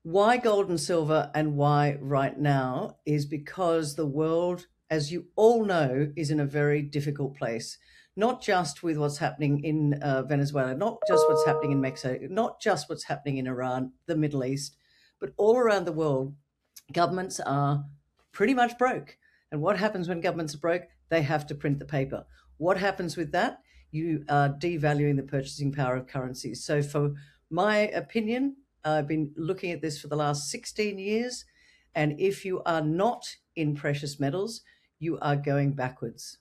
Why gold and silver and why right now is because the world, as you all know, is in a very difficult place. Not just with what's happening in Venezuela, not just what's happening in Mexico, not just what's happening in Iran, the Middle East, but all around the world, governments are pretty much broke. And what happens when governments are broke? They have to print the paper. What happens with that? You are devaluing the purchasing power of currencies. So, for my opinion, I've been looking at this for the last 16 years. And if you are not in precious metals, you are going backwards.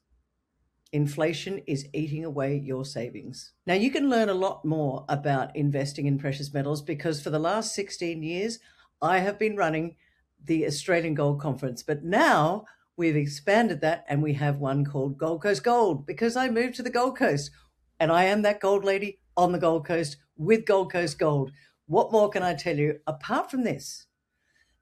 Inflation is eating away your savings. Now, you can learn a lot more about investing in precious metals because for the last 16 years, I have been running the Australian Gold Conference. But now we've expanded that and we have one called Gold Coast Gold because I moved to the Gold Coast and I am that gold lady on the Gold Coast with Gold Coast Gold. What more can I tell you apart from this?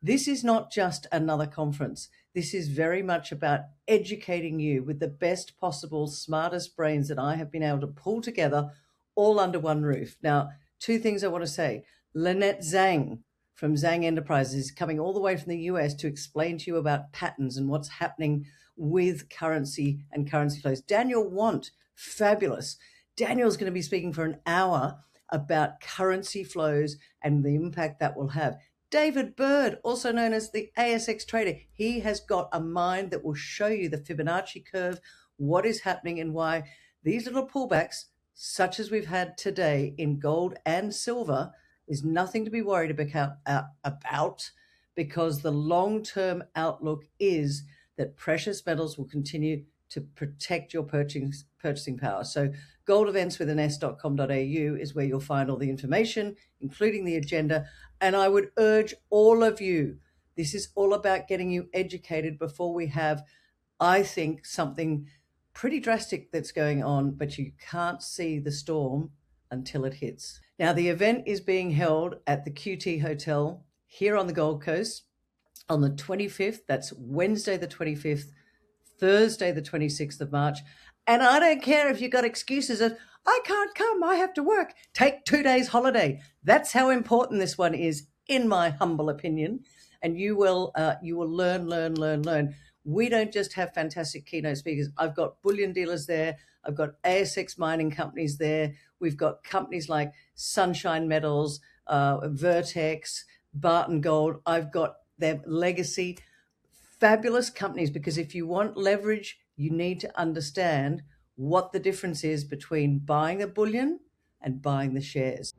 This is not just another conference. This is very much about educating you with the best possible, smartest brains that I have been able to pull together all under one roof. Now, two things I want to say. Lynette Zhang from Zhang Enterprises is coming all the way from the US to explain to you about patterns and what's happening with currency and currency flows. Daniel Want, fabulous. Daniel's going to be speaking for an hour about currency flows and the impact that will have. David Bird, also known as the ASX trader, he has got a mind that will show you the Fibonacci curve, what is happening and why these little pullbacks, such as we've had today in gold and silver, is nothing to be worried about because the long-term outlook is that precious metals will continue to protect your purchasing power. So goldevents.com.au is where you'll find all the information, including the agenda. And I would urge all of you, this is all about getting you educated before we have, I think, something pretty drastic that's going on, but you can't see the storm until it hits. Now, the event is being held at the QT Hotel here on the Gold Coast on the 25th. That's Wednesday the 25th, Thursday the 26th of March. And I don't care if you've got excuses of, I can't come, I have to work. Take 2 days holiday. That's how important this one is, in my humble opinion. And you will learn. We don't just have fantastic keynote speakers. I've got bullion dealers there. I've got ASX mining companies there. We've got companies like Sunshine Metals, Vertex, Barton Gold. I've got their legacy. Fabulous companies, because if you want leverage, you need to understand what the difference is between buying the bullion and buying the shares.